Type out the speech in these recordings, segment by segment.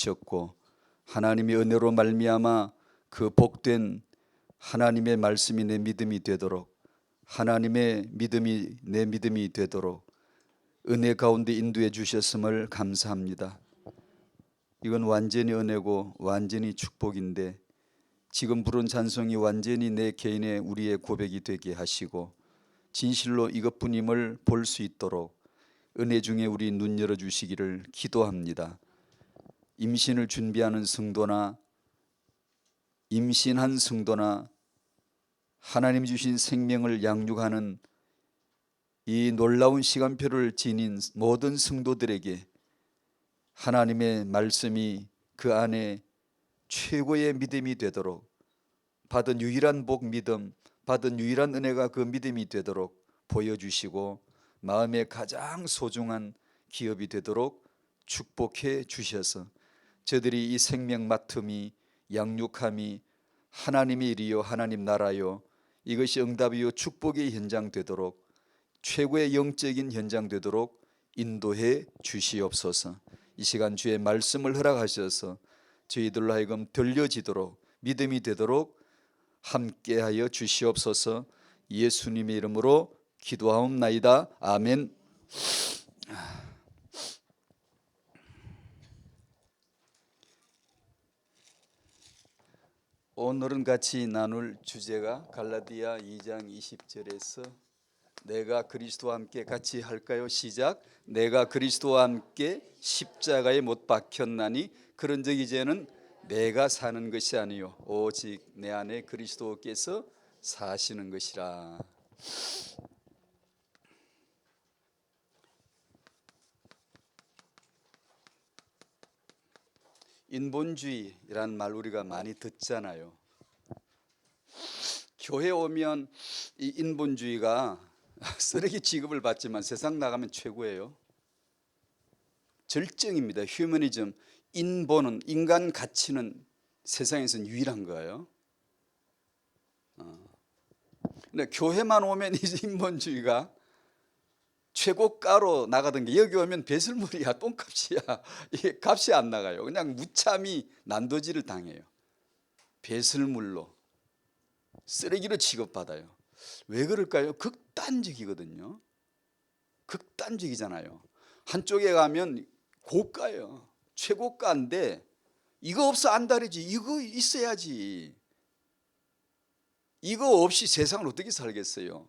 주셨고 하나님의 은혜로 말미암아 그 복된 하나님의 말씀이 내 믿음이 되도록, 하나님의 믿음이 내 믿음이 되도록 은혜 가운데 인도해 주셨음을 감사합니다. 이건 완전히 은혜고 완전히 축복인데 지금 부른 찬송이 완전히 내 개인의 우리의 고백이 되게 하시고 진실로 이것뿐임을 볼 수 있도록 은혜 중에 우리 눈 열어주시기를 기도합니다. 임신을 준비하는 성도나 임신한 성도나 하나님 주신 생명을 양육하는 이 놀라운 시간표를 지닌 모든 성도들에게 하나님의 말씀이 그 안에 최고의 믿음이 되도록, 받은 유일한 복 믿음, 받은 유일한 은혜가 그 믿음이 되도록 보여주시고 마음의 가장 소중한 기업이 되도록 축복해 주셔서 저들이 이 생명 맡음이, 양육함이 하나님의 일이요 하나님 나라요, 이것이 응답이요 축복의 현장 되도록, 최고의 영적인 현장 되도록 인도해 주시옵소서. 이 시간 주의 말씀을 허락하셔서 저희들로 하여금 들려지도록 믿음이 되도록 함께하여 주시옵소서. 예수님의 이름으로 기도하옵나이다. 아멘. 오늘은 같이 나눌 주제가 갈라디아 2장 20절에서 내가 그리스도와 함께 같이 할까요? 시작. 내가 그리스도와 함께 십자가에 못 박혔나니 그런즉 이제는 내가 사는 것이 아니요 오직 내 안에 그리스도께서 사시는 것이라. 인본주의라는 말 우리가 많이 듣잖아요. 교회 오면 이 인본주의가 쓰레기 취급을 받지만 세상 나가면 최고예요. 절정입니다. 휴머니즘, 인본은, 인간 가치는 세상에서는 유일한 거예요. 근데 교회만 오면 이제 인본주의가 최고가로 나가던 게 여기 오면 배설물이야, 똥값이야. 이게 값이 안 나가요. 그냥 무참히 난도질을 당해요. 배설물로, 쓰레기로 취급받아요. 왜 그럴까요? 극단적이거든요. 극단적이잖아요. 한쪽에 가면 고가예요. 최고가인데 이거 없어 안달이지. 이거 있어야지. 이거 없이 세상을 어떻게 살겠어요?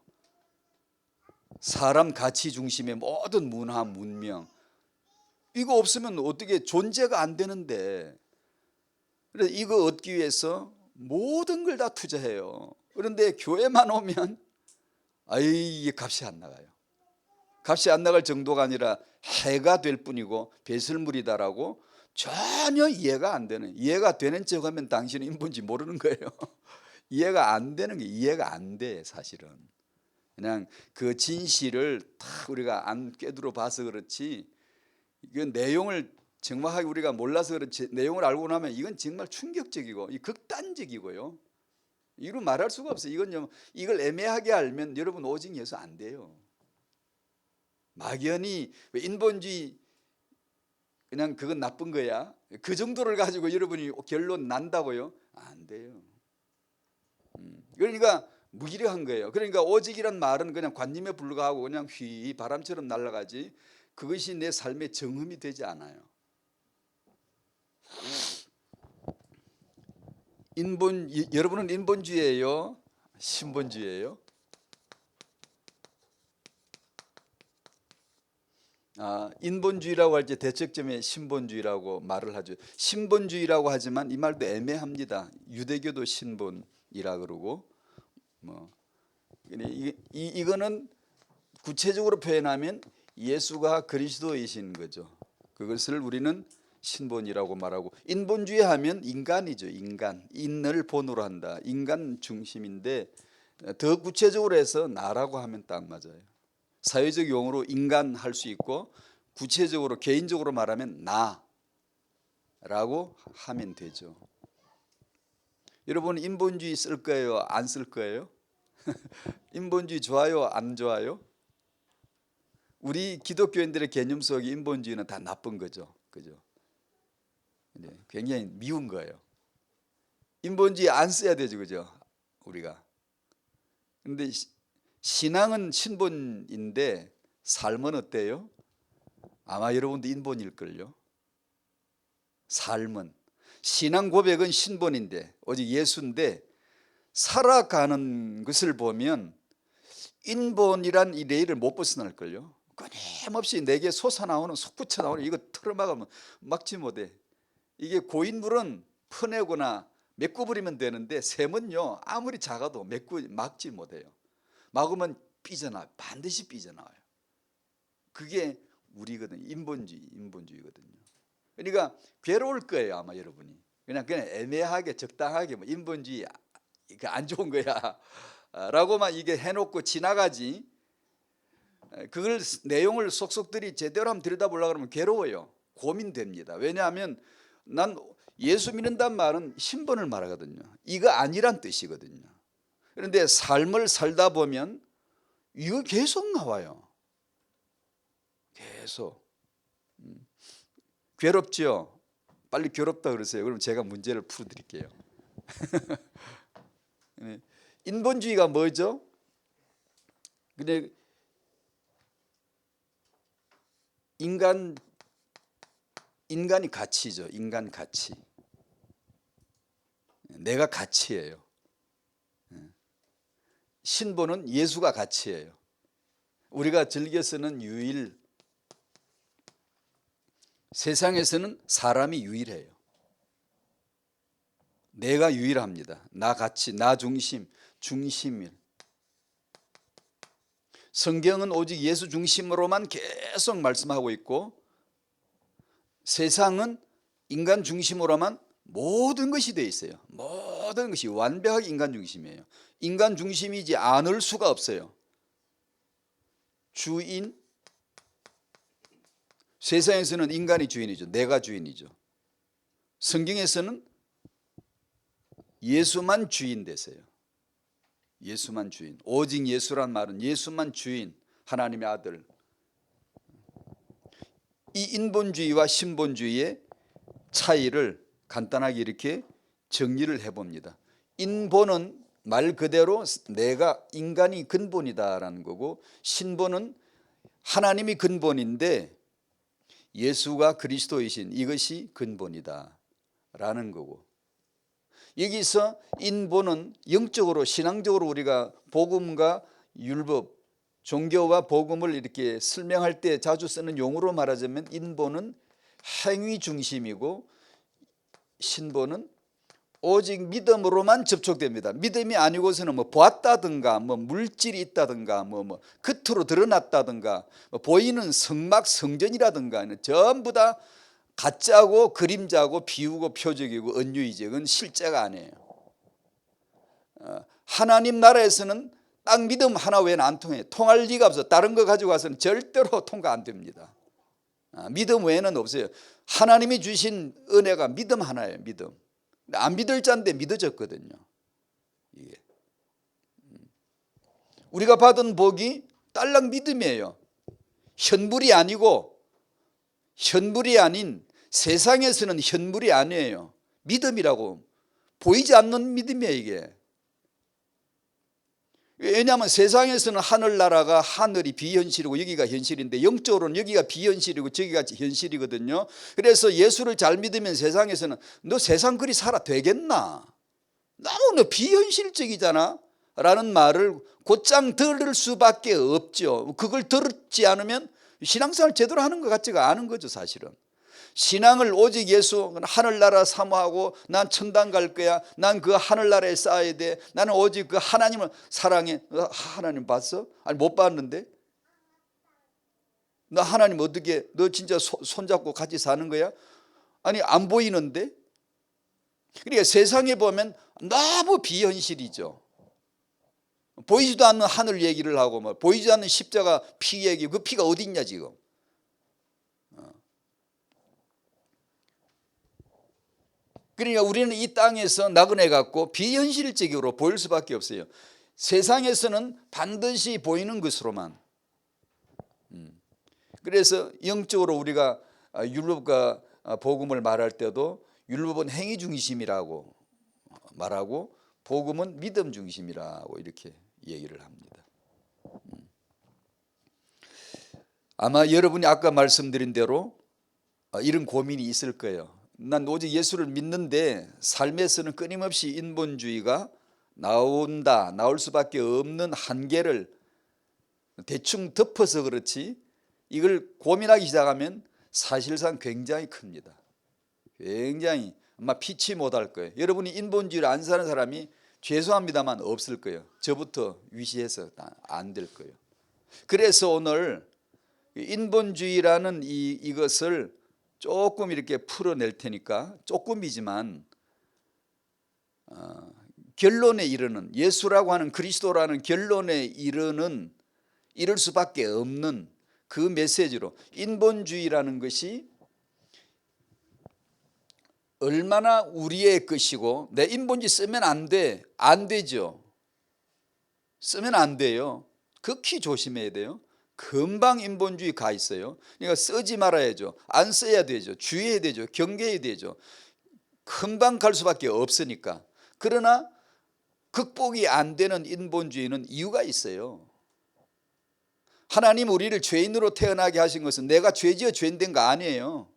사람 가치 중심의 모든 문화, 문명, 이거 없으면 어떻게 존재가 안 되는데, 그래서 이거 얻기 위해서 모든 걸 다 투자해요. 그런데 교회만 오면 이게 값이 안 나가요. 값이 안 나갈 정도가 아니라 해가 될 뿐이고 배설물이다라고 전혀 이해가 안 되는, 이해가 되는 척하면 당신은 인본주의 모르는 거예요. 이해가 안 되는 게 이해가 안 돼. 사실은 그냥 그 진실을 다 우리가 안 꿰뚫어 봐서 그렇지, 이건 내용을 정확하게 우리가 몰라서 그렇지, 내용을 알고 나면 이건 정말 충격적이고 극단적이고요. 이로 말할 수가 없어요. 이걸 애매하게 알면 여러분 오직 예수 안 돼요. 막연히 인본주의 그냥 그건 나쁜 거야, 그 정도를 가지고 여러분이 결론 난다고요? 안 돼요. 그러니까 무기력한 거예요. 그러니까 오직이란 말은 그냥 관념에 불과하고 그냥 휘 바람처럼 날아가지 그것이 내 삶의 정흠이 되지 않아요. 여러분은 인본주의예요? 신본주의예요? 인본주의라고 할 때 대척점에 신본주의라고 말을 하죠. 신본주의라고 하지만 이 말도 애매합니다. 유대교도 신본이라 그러고 이거는 구체적으로 표현하면 예수가 그리스도이신 거죠. 그것을 우리는 신본이라고 말하고, 인본주의 하면 인간이죠. 인을 본으로 한다. 인간 중심인데 더 구체적으로 해서 나라고 하면 딱 맞아요. 사회적 용어로 인간 할 수 있고 구체적으로 개인적으로 말하면 나라고 하면 되죠. 여러분 인본주의 쓸 거예요? 안 쓸 거예요? 인본주의 좋아요? 안 좋아요? 우리 기독교인들의 개념 속에 인본주의는 다 나쁜 거죠. 그죠? 굉장히 미운 거예요. 인본주의 안 써야 되죠, 그죠? 우리가. 그런데 신앙은 신본인데 삶은 어때요? 아마 여러분도 인본일걸요. 삶은 신앙 고백은 신본인데 오직 예수인데 살아가는 것을 보면 인본이란 이 레일을 못 벗어날걸요. 끊임없이 내게 솟아나오는 솟구쳐 나오는 이거 틀어막으면 막지 못해. 이게 고인물은 퍼내거나 메꿔버리면 되는데 샘은요 아무리 작아도 막지 못해요. 막으면 삐져나와요. 반드시 삐져나와요. 그게 우리거든요. 인본주의거든요. 그러니까 괴로울 거예요 아마 여러분이. 그냥 애매하게 적당하게 뭐 인본주의 이거 안 좋은 거야 라고만 이게 해놓고 지나가지, 그걸 내용을 속속들이 제대로 한번 들여다보려고 그러면 괴로워요. 고민됩니다. 왜냐하면 난 예수 믿는다는 말은 신분을 말하거든요. 이거 아니란 뜻이거든요. 그런데 삶을 살다 보면 이거 계속 나와요. 계속. 괴롭죠? 빨리 괴롭다 그러세요. 그럼 제가 문제를 풀어드릴게요. 인본주의가 뭐죠? 근데 인간이 가치죠. 인간 가치. 내가 가치예요. 신본은 예수가 가치예요. 우리가 즐겨 쓰는 유일, 세상에서는 사람이 유일해요. 내가 유일합니다. 나 가치, 나 중심, 중심일. 성경은 오직 예수 중심으로만 계속 말씀하고 있고 세상은 인간 중심으로만 모든 것이 되어 있어요. 모든 것이 완벽하게 인간 중심이에요. 인간 중심이지 않을 수가 없어요. 주인, 세상에서는 인간이 주인이죠. 내가 주인이죠. 성경에서는 예수만 주인 되세요. 예수만 주인. 오직 예수란 말은 예수만 주인, 하나님의 아들. 이 인본주의와 신본주의의 차이를 간단하게 이렇게 정리를 해봅니다. 인본은 말 그대로 내가 인간이 근본이다라는 거고, 신본은 하나님이 근본인데 예수가 그리스도이신 이것이 근본이다라는 거고, 여기서 인본은 영적으로 신앙적으로 우리가 복음과 율법, 종교와 복음을 이렇게 설명할 때 자주 쓰는 용어로 말하자면 인본은 행위 중심이고 신본은 오직 믿음으로만 접촉됩니다. 믿음이 아니고서는 뭐 보았다든가 뭐 물질이 있다든가 뭐 겉으로 드러났다든가 뭐 보이는 성막 성전이라든가 전부 다 가짜고 그림자고 비우고 표적이고 은유이지, 그건 실제가 아니에요. 하나님 나라에서는 딱 믿음 하나 외에는 안 통해요. 통할 리가 없어. 다른 거 가지고 와서는 절대로 통과 안 됩니다. 믿음 외에는 없어요. 하나님이 주신 은혜가 믿음 하나예요. 믿음. 안 믿을 자인데 믿어졌거든요. 이게. 우리가 받은 복이 딸랑 믿음이에요. 현물이 아니고, 현물이 아닌, 세상에서는 현물이 아니에요. 믿음이라고. 보이지 않는 믿음이에요 이게. 왜냐하면 세상에서는 하늘나라가 하늘이 비현실이고 여기가 현실인데 영적으로는 여기가 비현실이고 저기가 현실이거든요. 그래서 예수를 잘 믿으면 세상에서는 너 세상 그리 살아 되겠나? 너무 너 비현실적이잖아 라는 말을 곧장 들을 수밖에 없죠. 그걸 들지 않으면 신앙생활 제대로 하는 것 같지가 않은 거죠 사실은. 신앙을 오직 예수, 하늘나라 사모하고 난 천당 갈 거야, 난 그 하늘나라에 쌓아야 돼, 나는 오직 그 하나님을 사랑해. 하나님 봤어? 아니 못 봤는데? 너 하나님 어떻게, 너 진짜 손잡고 같이 사는 거야? 아니 안 보이는데? 그러니까 세상에 보면 너무 비현실이죠. 보이지도 않는 하늘 얘기를 하고 뭐 보이지 않는 십자가 피 얘기, 그 피가 어디 있냐 지금. 그러니까 우리는 이 땅에서 나그네 갖고 비현실적으로 보일 수밖에 없어요. 세상에서는 반드시 보이는 것으로만. 그래서 영적으로 우리가 율법과 복음을 말할 때도 율법은 행위 중심이라고 말하고 복음은 믿음 중심이라고 이렇게 얘기를 합니다. 아마 여러분이 아까 말씀드린 대로 이런 고민이 있을 거예요. 난 오직 예수를 믿는데 삶에서는 끊임없이 인본주의가 나올 수밖에 없는 한계를 대충 덮어서 그렇지 이걸 고민하기 시작하면 사실상 굉장히 큽니다. 굉장히 아마 피치 못할 거예요. 여러분이 인본주의를 안 사는 사람이 죄송합니다만 없을 거예요. 저부터 위시해서 안 될 거예요. 그래서 오늘 인본주의라는 이것을 조금 이렇게 풀어낼 테니까 조금이지만 결론에 이르는 예수라고 하는 그리스도라는 결론에 이를 수밖에 없는 그 메시지로 인본주의라는 것이 얼마나 우리의 것이고 내 인본주의 쓰면 안 되죠. 쓰면 안 돼요. 극히 조심해야 돼요. 금방 인본주의 가 있어요. 그러니까 쓰지 말아야죠. 안 써야 되죠. 주의해야 되죠. 경계해야 되죠. 금방 갈 수밖에 없으니까. 그러나 극복이 안 되는 인본주의는 이유가 있어요. 하나님 우리를 죄인으로 태어나게 하신 것은 내가 죄지어 죄인된 거 아니에요.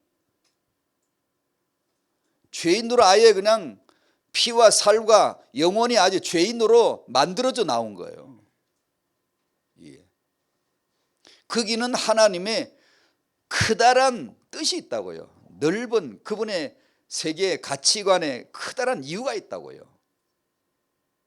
죄인으로 아예 그냥 피와 살과 영혼이 아주 죄인으로 만들어져 나온 거예요. 거기는 하나님의 크다란 뜻이 있다고요. 넓은 그분의 세계의 가치관에 크다란 이유가 있다고요.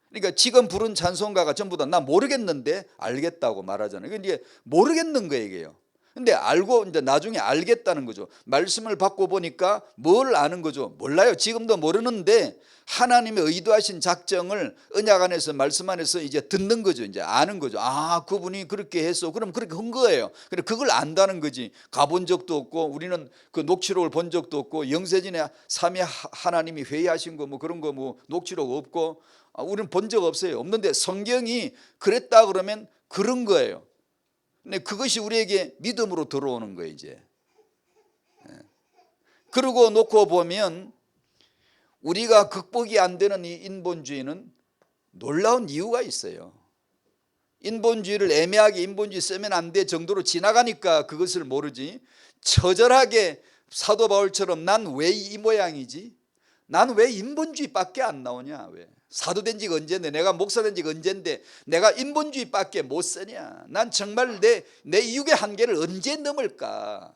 그러니까 지금 부른 찬송가가 전부 다 나 모르겠는데 알겠다고 말하잖아요. 이게 모르겠는 거예요. 근데 알고 이제 나중에 알겠다는 거죠. 말씀을 받고 보니까 뭘 아는 거죠? 몰라요. 지금도 모르는데 하나님의 의도하신 작정을 언약 안에서 말씀 안에서 이제 듣는 거죠. 이제 아는 거죠. 아, 그분이 그렇게 했어. 그럼 그렇게 한 거예요. 그래 그걸 안다는 거지. 가본 적도 없고 우리는 그 녹취록을 본 적도 없고 영세전에 삼위 하나님이 회의하신 거 뭐 그런 거 뭐 녹취록 없고 우리는 본 적 없어요. 없는데 성경이 그랬다 그러면 그런 거예요. 근데 그것이 우리에게 믿음으로 들어오는 거예요 이제. 그러고 놓고 보면 우리가 극복이 안 되는 이 인본주의는 놀라운 이유가 있어요. 인본주의를 애매하게 인본주의 쓰면 안 돼 정도로 지나가니까 그것을 모르지. 처절하게 사도 바울처럼 난 왜 이 모양이지? 난 왜 인본주의밖에 안 나오냐? 왜? 사도된 지가 언젠데 내가 목사된 지가 언젠데 내가 인본주의밖에 못 쓰냐? 난 정말 내 이육의 한계를 언제 넘을까?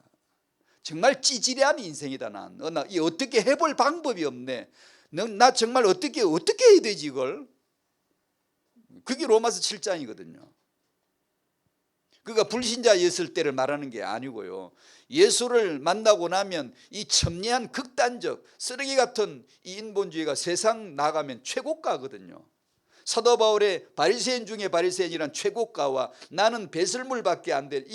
정말 찌질한 인생이다. 난 어떻게 해볼 방법이 없네. 나 정말 어떻게 해야 되지 이걸? 그게 로마서 7장이거든요. 그러니까 불신자였을 때를 말하는 게 아니고요. 예수를 만나고 나면 이 첨예한 극단적 쓰레기 같은 이 인본주의가 세상 나가면 최고가거든요. 사도 바울의 바리새인 중에 바리새인이란 최고가와 나는 배설물밖에 안 될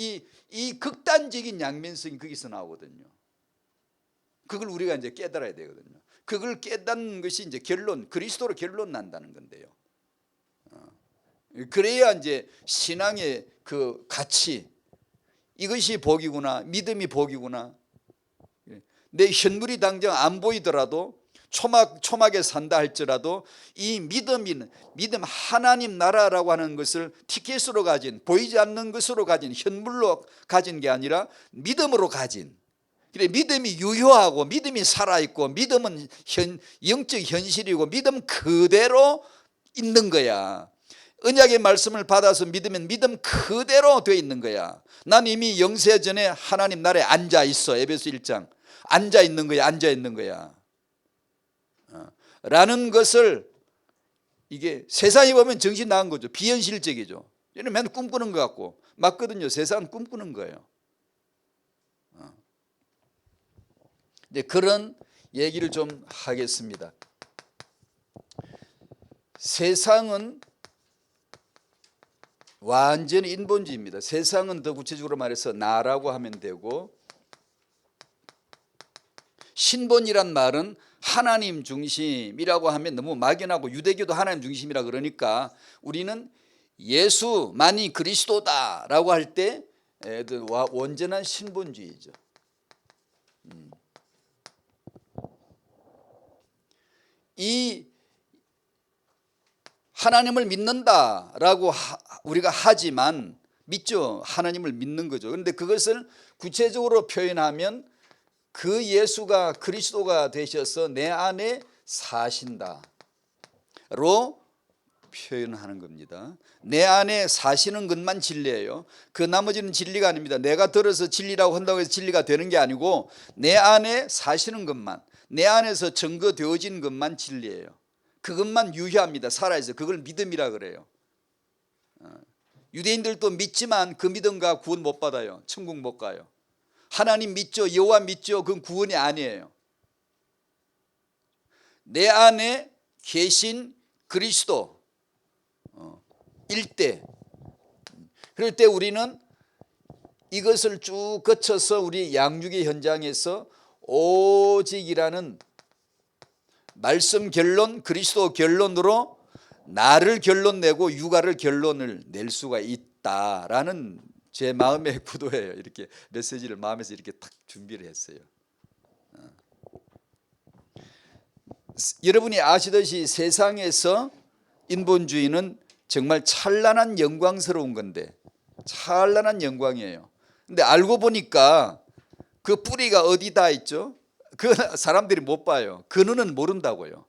이 극단적인 양면성이 거기서 나오거든요. 그걸 우리가 이제 깨달아야 되거든요. 그걸 깨닫는 것이 이제 그리스도로 결론 난다는 건데요. 그래야 이제 신앙의 그 가치, 이것이 복이구나, 믿음이 복이구나. 내 현물이 당장 안 보이더라도 초막에 산다 할지라도 이 믿음 하나님 나라라고 하는 것을 티켓으로 가진, 보이지 않는 것으로 가진, 현물로 가진 게 아니라 믿음으로 가진. 그래 믿음이 유효하고 믿음이 살아있고 믿음은 영적 현실이고 믿음 그대로 있는 거야. 언약의 말씀을 받아서 믿으면 믿음 그대로 되어 있는 거야. 난 이미 영세전에 하나님 나라에 앉아 있어. 에베소 1장 앉아 있는 거야. 라는 것을 이게 세상에 보면 정신 나간 거죠. 비현실적이죠. 얘는 맨날 꿈꾸는 것 같고 맞거든요. 세상은 꿈꾸는 거예요. 이제 그런 얘기를 좀 하겠습니다. 세상은 완전히 인본주의입니다. 세상은 더 구체적으로 말해서 나라고 하면 되고, 신본이란 말은 하나님 중심이라고 하면 너무 막연하고 유대교도 하나님 중심이라 그러니까 우리는 예수만이 그리스도다라고 할 때 온전한 신본주의죠. 이 하나님을 믿는다라고 우리가 하지만 믿죠. 하나님을 믿는 거죠. 그런데 그것을 구체적으로 표현하면 그 예수가 그리스도가 되셔서 내 안에 사신다로 표현하는 겁니다. 내 안에 사시는 것만 진리예요. 그 나머지는 진리가 아닙니다. 내가 들어서 진리라고 한다고 해서 진리가 되는 게 아니고 내 안에 사시는 것만, 내 안에서 증거되어진 것만 진리예요. 그것만 유효합니다. 살아있어요. 그걸 믿음이라 그래요. 유대인들도 믿지만 그 믿음과 구원 못 받아요. 천국 못 가요. 하나님 믿죠. 여호와 믿죠. 그건 구원이 아니에요. 내 안에 계신 그리스도 일대. 그럴 때 우리는 이것을 쭉 거쳐서 우리 양육의 현장에서 오직이라는 말씀 결론, 그리스도 결론으로 나를 결론 내고 육아를 결론을 낼 수가 있다라는 제 마음의 구도예요. 이렇게 메시지를 마음에서 이렇게 탁 준비를 했어요. 여러분이 아시듯이 세상에서 인본주의는 정말 찬란한 영광스러운 건데, 찬란한 영광이에요. 근데 알고 보니까 그 뿌리가 어디다 있죠? 그 사람들이 못 봐요. 근원은 모른다고요.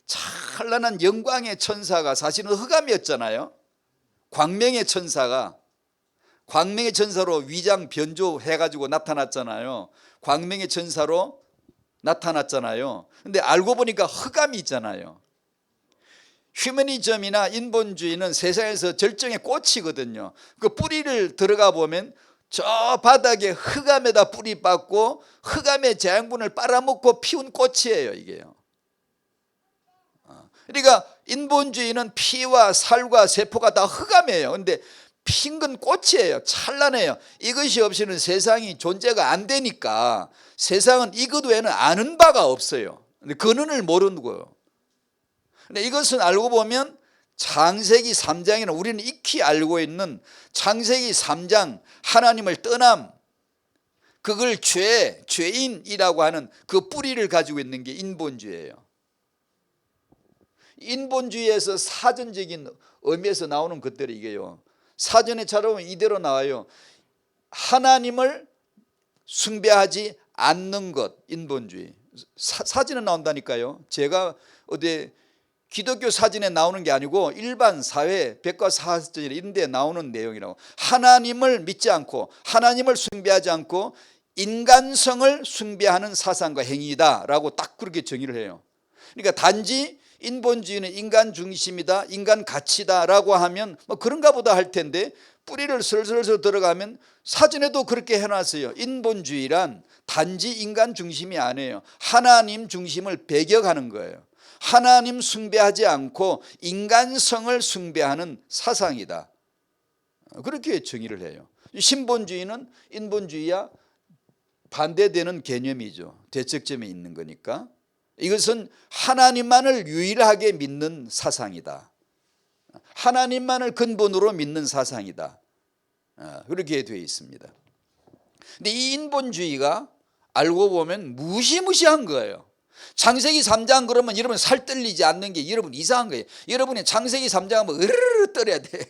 찬란한 영광의 천사가 사실은 흑암이었잖아요. 광명의 천사가 광명의 천사로 위장 변조해가지고 나타났잖아요. 광명의 천사로 나타났잖아요. 근데 알고 보니까 흑암이 있잖아요. 휴머니즘이나 인본주의는 세상에서 절정의 꽃이거든요. 그 뿌리를 들어가 보면 저 바닥에 흑암에다 뿌리 박고 흑암의 재양분을 빨아먹고 피운 꽃이에요, 이게요. 그러니까 인본주의는 피와 살과 세포가 다 흑암이에요. 그런데 핀 건 꽃이에요. 찬란해요. 이것이 없이는 세상이 존재가 안 되니까 세상은 이것 외에는 아는 바가 없어요. 근원을 모르는 거예요. 근데 이것은 알고 보면 창세기 3장에는 우리는 익히 알고 있는 창세기 3장 하나님을 떠남, 그걸 죄인이라고 하는 그 뿌리를 가지고 있는 게 인본주의예요. 인본주의에서 사전적인 의미에서 나오는 것들이 이게요. 사전에 찾아보면 이대로 나와요. 하나님을 숭배하지 않는 것, 인본주의. 사전에 나온다니까요. 제가 어디 기독교 사전에 나오는 게 아니고 일반 사회 백과사전 이런 데 나오는 내용이라고. 하나님을 믿지 않고 하나님을 숭배하지 않고 인간성을 숭배하는 사상과 행위다라고 딱 그렇게 정의를 해요. 그러니까 단지 인본주의는 인간 중심이다, 인간 가치다라고 하면 뭐 그런가 보다 할 텐데 뿌리를 슬슬슬 들어가면 사전에도 그렇게 해놨어요. 인본주의란 단지 인간 중심이 아니에요. 하나님 중심을 배격하는 거예요. 하나님 숭배하지 않고 인간성을 숭배하는 사상이다. 그렇게 정의를 해요. 신본주의는 인본주의와 반대되는 개념이죠. 대척점에 있는 거니까. 이것은 하나님만을 유일하게 믿는 사상이다. 하나님만을 근본으로 믿는 사상이다. 그렇게 되어 있습니다. 근데 이 인본주의가 알고 보면 무시무시한 거예요. 창세기 3장 그러면 여러분 살 떨리지 않는 게 여러분 이상한 거예요. 여러분이 창세기 3장 하면 으르르 떨어야 돼요.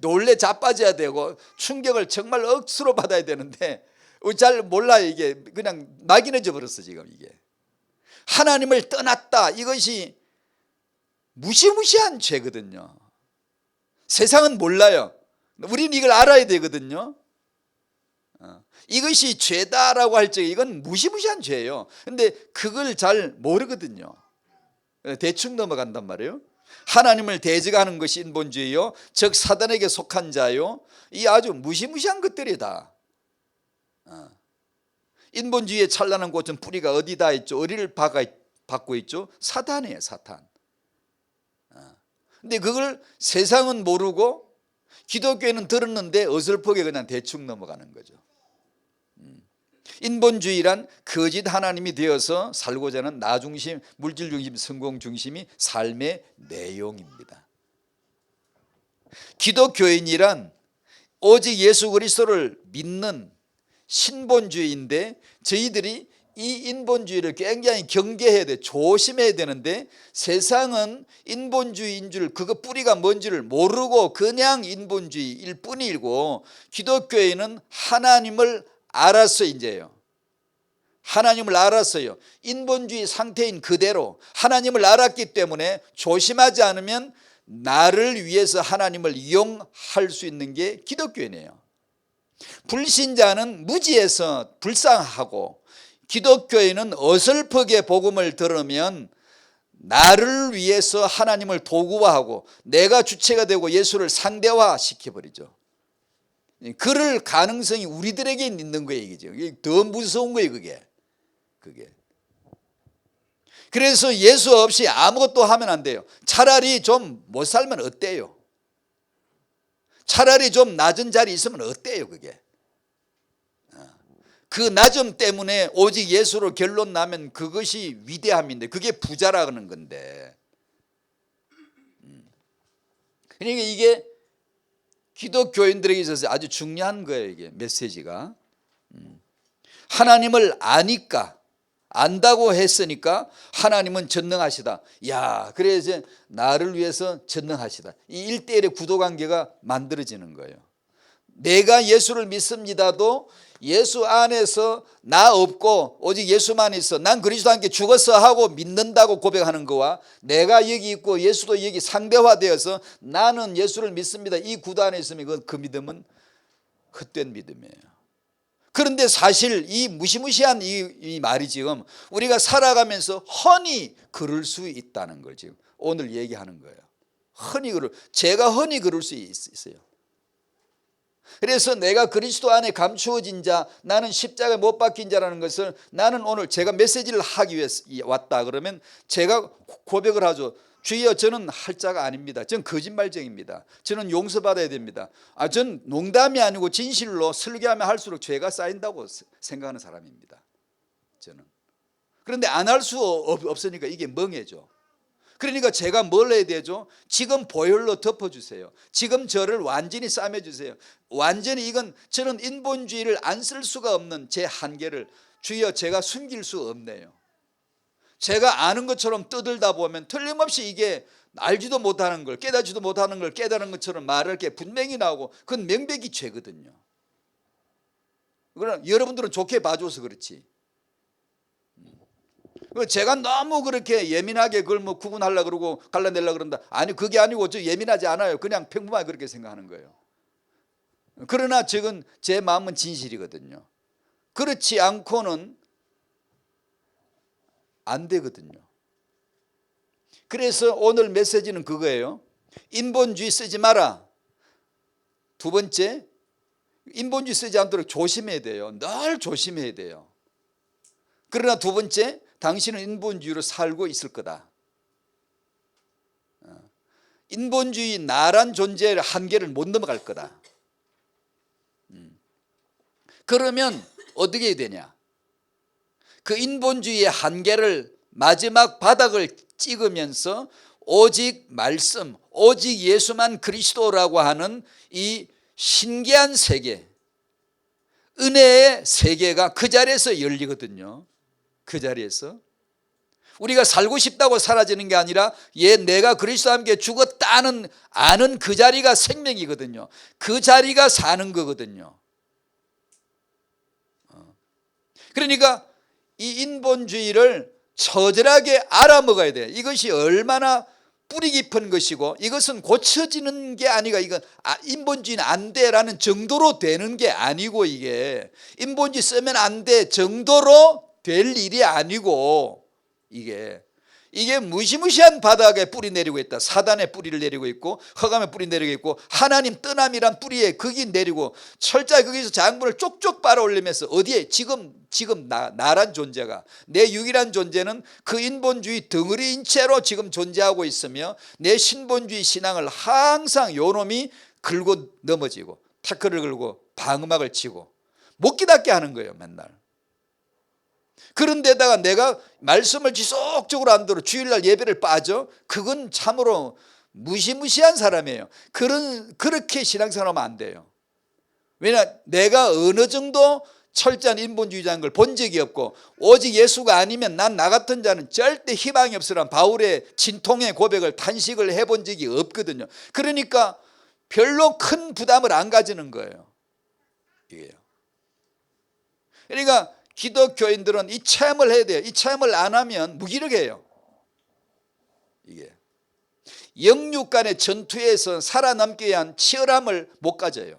원래 자빠져야 되고 충격을 정말 억수로 받아야 되는데 잘 몰라요. 이게 그냥 막연해져 버렸어 지금. 이게 하나님을 떠났다, 이것이 무시무시한 죄거든요. 세상은 몰라요. 우리는 이걸 알아야 되거든요. 이것이 죄다라고 할 적에 이건 무시무시한 죄예요. 근데 그걸 잘 모르거든요. 대충 넘어간단 말이에요. 하나님을 대적하는 것이 인본주의요, 즉 사단에게 속한 자요, 이 아주 무시무시한 것들이다. 인본주의의 찬란한 꽃은 뿌리가 어디다 있죠? 어디를 받고 있죠? 사탄이에요, 사탄. 근데 그걸 세상은 모르고 기독교에는 들었는데 어설프게 그냥 대충 넘어가는 거죠. 인본주의란 거짓 하나님이 되어서 살고자 하는 나 중심, 물질 중심, 성공 중심이 삶의 내용입니다. 기독교인이란 오직 예수 그리스도를 믿는 신본주의인데 저희들이 이 인본주의를 굉장히 경계해야 돼. 조심해야 되는데 세상은 인본주의인 줄 그거 뿌리가 뭔지를 모르고 그냥 인본주의일 뿐이고 기독교회는 하나님을 알았어 이제요. 하나님을 알았어요. 인본주의 상태인 그대로 하나님을 알았기 때문에 조심하지 않으면 나를 위해서 하나님을 이용할 수 있는 게 기독교인이에요. 불신자는 무지해서 불쌍하고 기독교인은 어설프게 복음을 들으면 나를 위해서 하나님을 도구화하고 내가 주체가 되고 예수를 상대화 시켜버리죠. 그럴 가능성이 우리들에게 있는 거예요. 이게 더 무서운 거예요. 그게. 그래서 예수 없이 아무것도 하면 안 돼요. 차라리 좀 못 살면 어때요? 차라리 좀 낮은 자리 있으면 어때요? 그게. 그 낮음 때문에 오직 예수로 결론 나면 그것이 위대함인데 그게 부자라는 건데. 그러니까 이게 기독교인들에게 있어서 아주 중요한 거예요. 이게 메시지가. 하나님을 아니까 안다고 했으니까 하나님은 전능하시다. 야, 그래서 나를 위해서 전능하시다. 이 1대1의 구도관계가 만들어지는 거예요. 내가 예수를 믿습니다도 예수 안에서 나 없고 오직 예수만 있어 난 그리스도와 함께 죽었어 하고 믿는다고 고백하는 거와 내가 여기 있고 예수도 여기 상대화되어서 나는 예수를 믿습니다 이 구도 안에 있으면 그 믿음은 헛된 믿음이에요. 그런데 사실 이 무시무시한 이 말이 지금 우리가 살아가면서 흔히 그럴 수 있다는 걸 지금 오늘 얘기하는 거예요. 제가 흔히 그럴 수 있어요. 그래서 내가 그리스도 안에 감추어진 자, 나는 십자가에 못 박힌 자라는 것을 나는 오늘 제가 메시지를 하기 위해서 왔다 그러면 제가 고백을 하죠. 주여, 저는 할 자가 아닙니다. 저는 거짓말쟁입니다. 저는 용서받아야 됩니다. 전 농담이 아니고 진실로 설교하면 할수록 죄가 쌓인다고 생각하는 사람입니다. 저는. 그런데 안 할 수 없으니까 이게 멍해져. 그러니까 제가 뭘 해야 되죠? 지금 보혈로 덮어주세요. 지금 저를 완전히 싸매주세요. 완전히 이건 저는 인본주의를 안 쓸 수가 없는 제 한계를 주여 제가 숨길 수 없네요. 제가 아는 것처럼 떠들다 보면 틀림없이 이게 알지도 못하는 걸 깨닫지도 못하는 걸 깨달은 것처럼 말할 게 분명히 나오고 그건 명백히 죄거든요. 그러나 여러분들은 좋게 봐줘서 그렇지. 제가 너무 그렇게 예민하게 그걸 뭐 구분하려고 그러고 갈라내려고 그런다. 아니 그게 아니고 저 예민하지 않아요. 그냥 평범하게 그렇게 생각하는 거예요. 그러나 지금 제 마음은 진실이거든요. 그렇지 않고는 안 되거든요. 그래서 오늘 메시지는 그거예요. 인본주의 쓰지 마라. 두 번째, 인본주의 쓰지 않도록 조심해야 돼요. 늘 조심해야 돼요. 그러나 두 번째, 당신은 인본주의로 살고 있을 거다. 인본주의 나란 존재의 한계를 못 넘어갈 거다. 그러면 어떻게 해야 되냐? 그 인본주의의 한계를 마지막 바닥을 찍으면서 오직 말씀, 오직 예수만 그리스도라고 하는 이 신기한 세계, 은혜의 세계가 그 자리에서 열리거든요. 그 자리에서 우리가 살고 싶다고 사라지는 게 아니라 내가 그리스도와 함께 죽었다는 아는 그 자리가 생명이거든요. 그 자리가 사는 거거든요. 그러니까 이 인본주의를 처절하게 알아먹어야 돼요. 이것이 얼마나 뿌리 깊은 것이고 이것은 고쳐지는 게 아니고 이건 인본주의는 안 돼라는 정도로 되는 게 아니고 이게 인본주의 쓰면 안 돼 정도로 될 일이 아니고 이게 무시무시한 바닥에 뿌리 내리고 있다. 사단의 뿌리를 내리고 있고 흑암의 뿌리 내리고 있고 하나님 떠남이란 뿌리에 거기 내리고 철저히 거기서 장분을 쪽쪽 빨아올리면서 어디에 지금 나란 존재가 내 유일한 존재는 그 인본주의 덩어리인 채로 지금 존재하고 있으며 내 신본주의 신앙을 항상 요놈이 긁고 넘어지고 태클을 걸고 방음막을 치고 못 깨닫게 하는 거예요. 맨날. 그런데다가 내가 말씀을 지속적으로 안 들어 주일날 예배를 빠져 그건 참으로 무시무시한 사람이에요. 그렇게 신앙생활하면 안 돼요. 왜냐 내가 어느 정도 철저한 인본주의자인 걸 본 적이 없고 오직 예수가 아니면 난 나 같은 자는 절대 희망이 없으란 바울의 진통의 고백을 탄식을 해본 적이 없거든요. 그러니까 별로 큰 부담을 안 가지는 거예요. 이게요. 그러니까 기독교인들은 이 체험을 해야 돼요. 이 체험을 안 하면 무기력해요. 이게 영육 간의 전투에서 살아남기 위한 치열함을 못 가져요.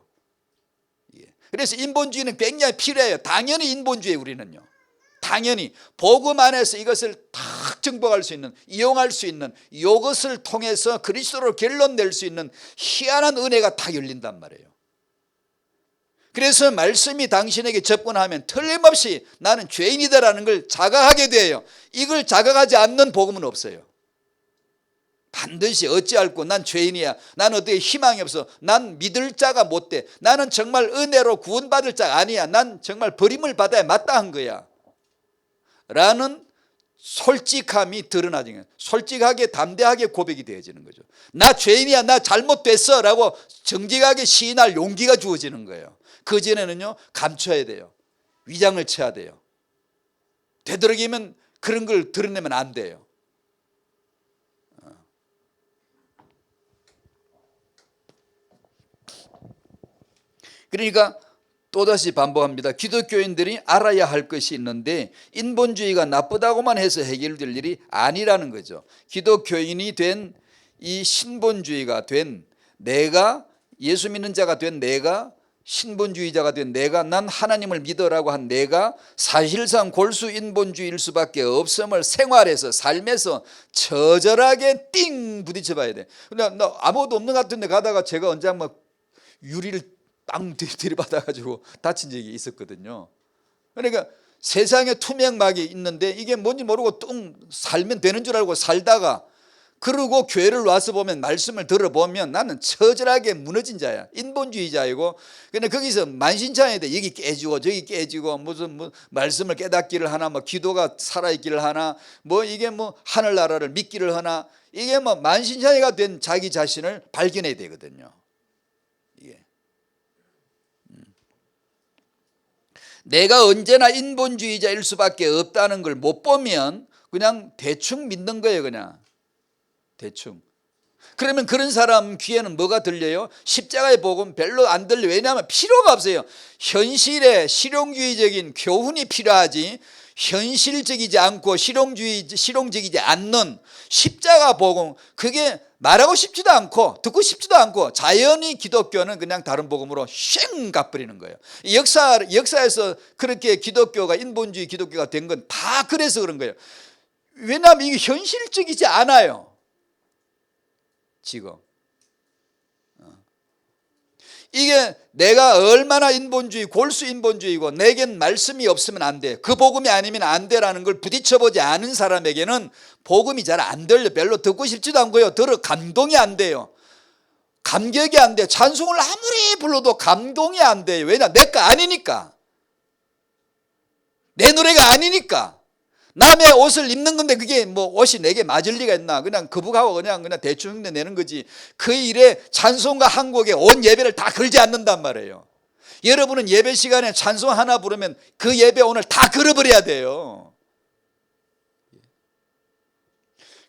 그래서 인본주의는 굉장히 필요해요. 당연히 인본주의 우리는요. 당연히 복음 안에서 이것을 탁 정복할 수 있는, 이용할 수 있는, 이것을 통해서 그리스도로 결론 낼 수 있는 희한한 은혜가 다 열린단 말이에요. 그래서 말씀이 당신에게 접근하면 틀림없이 나는 죄인이다라는 걸 자각하게 돼요. 이걸 자각하지 않는 복음은 없어요. 반드시 어찌할꼬 난 죄인이야. 난 어떻게 희망이 없어. 난 믿을 자가 못 돼. 나는 정말 은혜로 구원받을 자가 아니야. 난 정말 버림을 받아야 마땅한 거야. 라는 솔직함이 드러나지는 거예요. 솔직하게 담대하게 고백이 되어지는 거죠. 나 죄인이야. 나 잘못됐어 라고 정직하게 시인할 용기가 주어지는 거예요. 그전에는요 감춰야 돼요. 위장을 쳐야 돼요. 되도록이면 그런 걸 드러내면 안 돼요. 그러니까 또다시 반복합니다. 기독교인들이 알아야 할 것이 있는데 인본주의가 나쁘다고만 해서 해결될 일이 아니라는 거죠. 기독교인이 된 이 신본주의가 된 내가, 예수 믿는 자가 된 내가, 신본주의자가 된 내가, 난 하나님을 믿어라고 한 내가 사실상 골수 인본주의일 수밖에 없음을 생활에서 삶에서 처절하게 띵 부딪혀 봐야 돼. 근데 나 아무것도 없는 것 같은데 가다가 제가 언제 한번 유리를 빵 들이받아가지고 다친 적이 있었거든요. 그러니까 세상에 투명막이 있는데 이게 뭔지 모르고 뚱 살면 되는 줄 알고 살다가 그러고 교회를 와서 보면 말씀을 들어보면 나는 처절하게 무너진 자야. 인본주의자이고 근데 거기서 만신창이 돼. 여기 깨지고 저기 깨지고 무슨 뭐 말씀을 깨닫기를 하나 뭐 기도가 살아있기를 하나 뭐 이게 뭐 하늘나라를 믿기를 하나 이게 뭐 만신창이가 된 자기 자신을 발견해야 되거든요. 이게 내가 언제나 인본주의자일 수밖에 없다는 걸 못 보면 그냥 대충 믿는 거예요. 그냥 대충. 그러면 그런 사람 귀에는 뭐가 들려요? 십자가의 복음 별로 안 들려요. 왜냐하면 필요가 없어요. 현실에 실용주의적인 교훈이 필요하지 현실적이지 않고 실용적이지 않는 십자가 복음 그게 말하고 싶지도 않고 듣고 싶지도 않고 자연히 기독교는 그냥 다른 복음으로 쉥 가버리는 거예요. 역사에서 그렇게 기독교가 인본주의 기독교가 된 건 다 그래서 그런 거예요. 왜냐하면 이게 현실적이지 않아요. 지금 이게 내가 얼마나 인본주의 골수 인본주의고 내겐 말씀이 없으면 안 돼. 그 복음이 아니면 안 돼라는 걸 부딪혀보지 않은 사람에게는 복음이 잘 안 들려. 별로 듣고 싶지도 않고요. 들어 감동이 안 돼요. 감격이 안 돼. 찬송을 아무리 불러도 감동이 안 돼요. 왜냐? 내 거 아니니까. 내 노래가 아니니까. 남의 옷을 입는 건데 그게 뭐 옷이 내게 맞을 리가 있나. 그냥 거북하고 그냥 대충 흉내 내는 거지. 그 일에 찬송가 한 곡에 온 예배를 다 걸지 않는단 말이에요. 여러분은 예배 시간에 찬송 하나 부르면 그 예배 오늘 다 걸어버려야 돼요.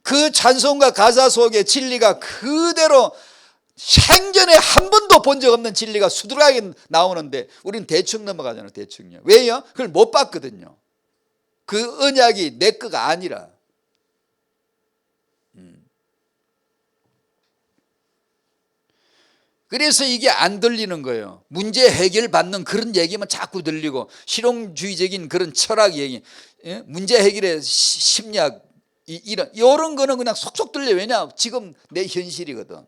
그 찬송가 가사 속에 진리가 그대로 생전에 한 번도 본 적 없는 진리가 수두룩하게 나오는데 우리는 대충 넘어가잖아요. 대충요. 왜요? 그걸 못 봤거든요. 그 언약이 내 거가 아니라. 그래서 이게 안 들리는 거예요. 문제 해결 받는 그런 얘기만 자꾸 들리고 실용주의적인 그런 철학 얘기, 문제 해결의 심리학 이런 거는 그냥 속속 들려요. 왜냐? 지금 내 현실이거든.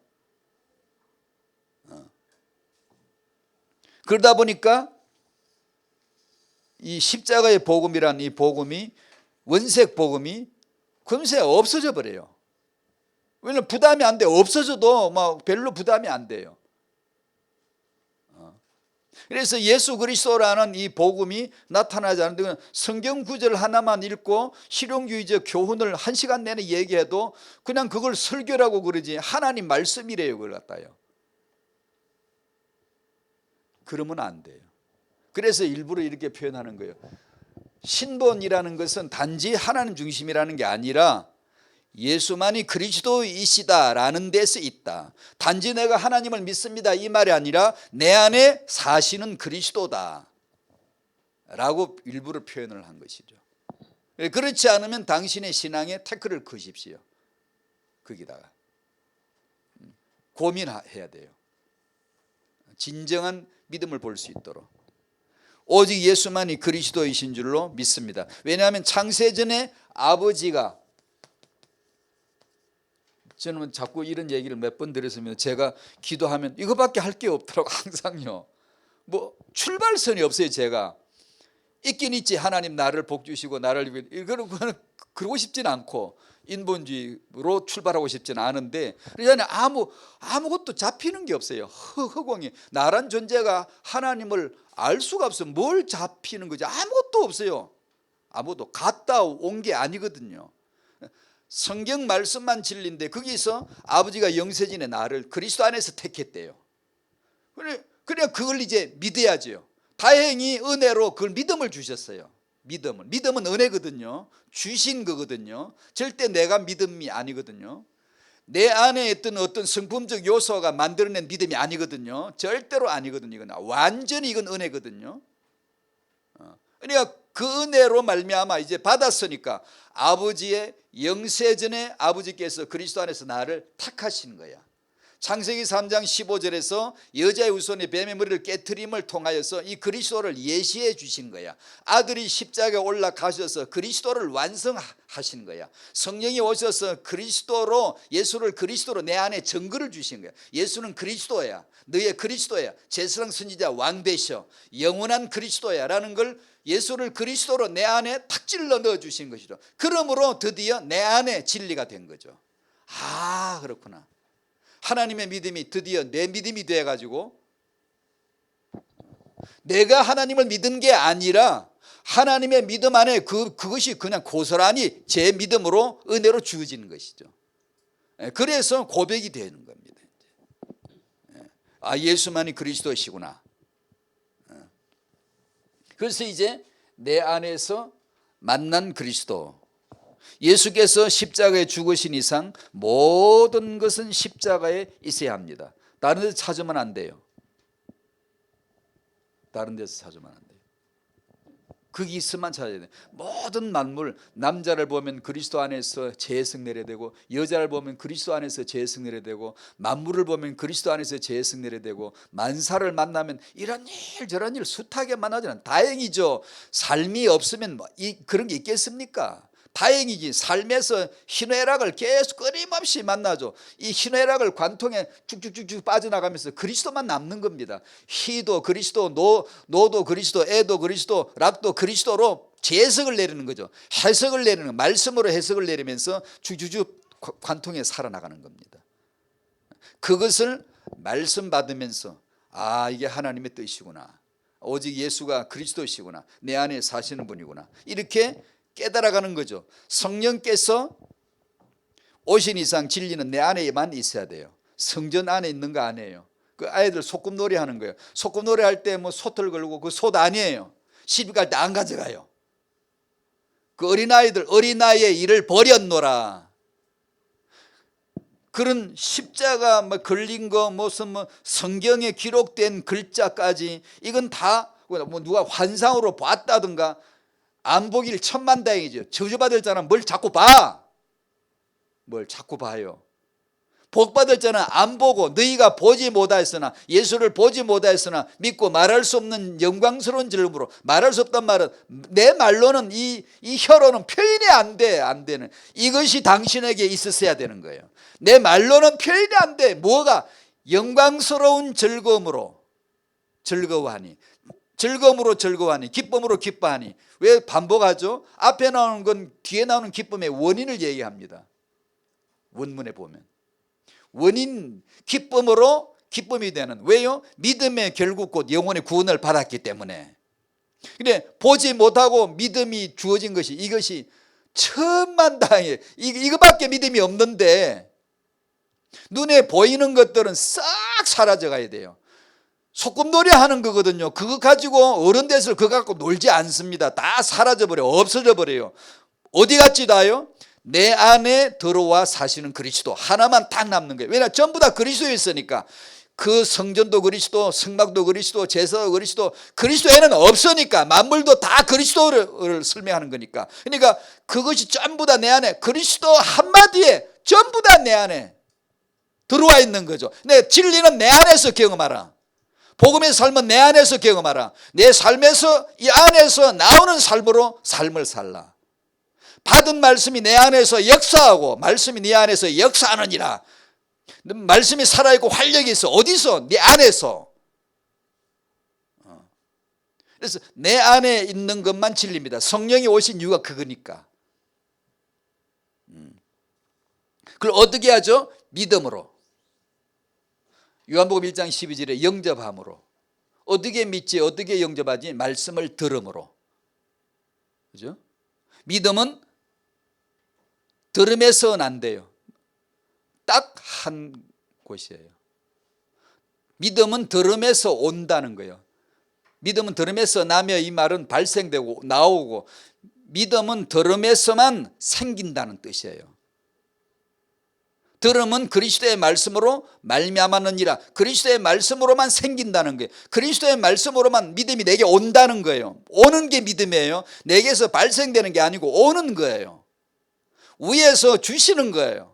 그러다 보니까 이 십자가의 복음이란 이 복음이 원색 복음이 금세 없어져 버려요. 왜냐면 부담이 안 돼. 없어져도 막 별로 부담이 안 돼요. 그래서 예수 그리스도라는 이 복음이 나타나지 않는데 성경 구절 하나만 읽고 실용주의적 교훈을 1시간 내내 얘기해도 그냥 그걸 설교라고 그러지 하나님 말씀이래요. 그걸 갖다요. 그러면 안 돼요. 그래서 일부러 이렇게 표현하는 거예요. 신본이라는 것은 단지 하나님 중심이라는 게 아니라 예수만이 그리스도이시다라는 데서 있다. 단지 내가 하나님을 믿습니다 이 말이 아니라 내 안에 사시는 그리스도다 라고 일부러 표현을 한 것이죠. 그렇지 않으면 당신의 신앙에 태클을 거십시오. 거기다가 고민해야 돼요. 진정한 믿음을 볼 수 있도록. 오직 예수만이 그리스도이신 줄로 믿습니다. 왜냐하면 창세전에 아버지가, 저는 자꾸 이런 얘기를 몇 번 들었으면 제가 기도하면 이거밖에 할 게 없더라고. 항상요. 뭐 출발선이 없어요. 제가 있긴 있지. 하나님 나를 복 주시고 나를 이거는 그러고 싶진 않고 인본주의로 출발하고 싶지는 않은데, 그러잖아요. 아무것도 잡히는 게 없어요. 허공이. 나란 존재가 하나님을 알 수가 없어요. 뭘 잡히는 거지? 아무것도 없어요. 아무것도 갔다 온 게 아니거든요. 성경 말씀만 진리인데 거기서 아버지가 영세전에 나를 그리스도 안에서 택했대요. 그래 그걸 이제 믿어야죠. 다행히 은혜로 그걸 믿음을 주셨어요. 믿음은 은혜거든요. 주신 거거든요. 절대 내가 믿음이 아니거든요. 내 안에 있던 어떤 성품적 요소가 만들어낸 믿음이 아니거든요. 절대로 아니거든요. 이건 완전히 이건 은혜거든요. 그러니까 그 은혜로 말미암아 이제 받았으니까 아버지의 영세전에 아버지께서 그리스도 안에서 나를 택하신 거야. 창세기 3장 15절에서 여자의 후손이 뱀의 머리를 깨트림을 통하여서 이 그리스도를 예시해 주신 거야. 아들이 십자가에 올라가셔서 그리스도를 완성하신 거야. 성령이 오셔서 예수를 그리스도로 내 안에 증거를 주신 거야. 예수는 그리스도야. 너의 그리스도야. 제사장 선지자 왕 되셔. 영원한 그리스도야 라는 걸 예수를 그리스도로 내 안에 탁 찔러 넣어주신 것이죠. 그러므로 드디어 내 안에 진리가 된 거죠. 아, 그렇구나. 하나님의 믿음이 드디어 내 믿음이 돼가지고 내가 하나님을 믿은 게 아니라 하나님의 믿음 안에 그것이 그냥 고스란히 제 믿음으로 은혜로 주어지는 것이죠. 그래서 고백이 되는 겁니다. 아, 예수만이 그리스도시구나. 그래서 이제 내 안에서 만난 그리스도, 예수께서 십자가에 죽으신 이상 모든 것은 십자가에 있어야 합니다. 다른 데서 찾으면 안 돼요. 다른 데서 찾으면 안 돼요. 거기 있으면 찾아야 돼요. 모든 만물, 남자를 보면 그리스도 안에서 재해석 내려야 되고, 여자를 보면 그리스도 안에서 재해석 내려야 되고, 만물을 보면 그리스도 안에서 재해석 내려야 되고, 만사를 만나면 이런 일 저런 일 숱하게 만나잖아요. 다행이죠. 삶이 없으면 그런 게 있겠습니까? 다행이지. 삶에서 희노애락을 계속 끊임없이 만나죠. 이 희노애락을 관통에 쭉쭉쭉쭉 빠져나가면서 그리스도만 남는 겁니다. 희도 그리스도, 노도 그리스도, 애도 그리스도, 락도 그리스도로 재해석을 내리는 거죠. 해석을 내리는, 말씀으로 해석을 내리면서 쭉쭉쭉 관통에 살아나가는 겁니다. 그것을 말씀 받으면서 아, 이게 하나님의 뜻이구나. 오직 예수가 그리스도시구나. 내 안에 사시는 분이구나. 이렇게 깨달아가는 거죠. 성령께서 오신 이상 진리는 내 안에만 있어야 돼요. 성전 안에 있는 거 아니에요. 그 아이들 소꿉놀이 하는 거예요. 소꿉놀이 할 때 뭐 솥을 걸고 그 솥 아니에요. 시집 갈 때 안 가져가요. 그 어린아이들 어린아이의 일을 버렸노라. 그런 십자가 뭐 걸린 거 무슨 뭐 성경에 기록된 글자까지 이건 다 뭐 누가 환상으로 봤다든가 안 보길 천만다행이죠. 저주받을 자는 뭘 자꾸 봐. 뭘 자꾸 봐요. 복받을 자는 안 보고 너희가 보지 못하였으나 예수를 보지 못하였으나 믿고 말할 수 없는 영광스러운 즐거움으로 말할 수 없단 말은 내 말로는 이 혀로는 표현이 안 되는 이것이 당신에게 있었어야 되는 거예요. 내 말로는 표현이 안 돼. 뭐가 영광스러운 즐거움으로 즐거워하니 기쁨으로 기뻐하니. 왜 반복하죠? 앞에 나오는 건 뒤에 나오는 기쁨의 원인을 얘기합니다. 원문에 보면 원인, 기쁨으로 기쁨이 되는. 왜요? 믿음의 결국 곧 영혼의 구원을 받았기 때문에. 근데 보지 못하고 믿음이 주어진 것이 이것이 천만다행이에요. 이거밖에 믿음이 없는데 눈에 보이는 것들은 싹 사라져 가야 돼요. 소꿉놀이 하는 거거든요. 그거 가지고 어른 돼서 그거 갖고 놀지 않습니다. 다 사라져버려, 없어져 버려요. 어디 갔지 다요? 내 안에 들어와 사시는 그리스도 하나만 딱 남는 거예요. 왜냐 전부 다 그리스도에 있으니까. 그 성전도 그리스도, 성막도 그리스도, 제사도 그리스도, 그리스도에는 없으니까. 만물도 다 그리스도를 설명하는 거니까. 그러니까 그것이 전부 다 내 안에, 그리스도 한마디에 전부 다 내 안에 들어와 있는 거죠. 근데 진리는 내 안에서 경험하라. 복음의 삶은 내 안에서 경험하라. 내 삶에서, 이 안에서 나오는 삶으로 삶을 살라. 받은 말씀이 내 안에서 역사하고 말씀이 네 안에서 역사하느니라. 말씀이 살아있고 활력이 있어. 어디서? 네 안에서. 그래서 내 안에 있는 것만 진리입니다. 성령이 오신 이유가 그거니까. 그걸 어떻게 하죠? 믿음으로. 요한복음 1장 12절에 영접함으로. 어떻게 믿지? 어떻게 영접하지? 말씀을 들음으로. 그죠? 믿음은 들음에서 난대요. 딱 한 곳이에요. 믿음은 들음에서 온다는 거예요. 믿음은 들음에서 나며 이 말은 발생되고 나오고, 믿음은 들음에서만 생긴다는 뜻이에요. 들음은 그리스도의 말씀으로 말미암았느니라. 그리스도의 말씀으로만 생긴다는 거예요. 그리스도의 말씀으로만 믿음이 내게 온다는 거예요. 오는 게 믿음이에요. 내게서 발생되는 게 아니고 오는 거예요. 위에서 주시는 거예요.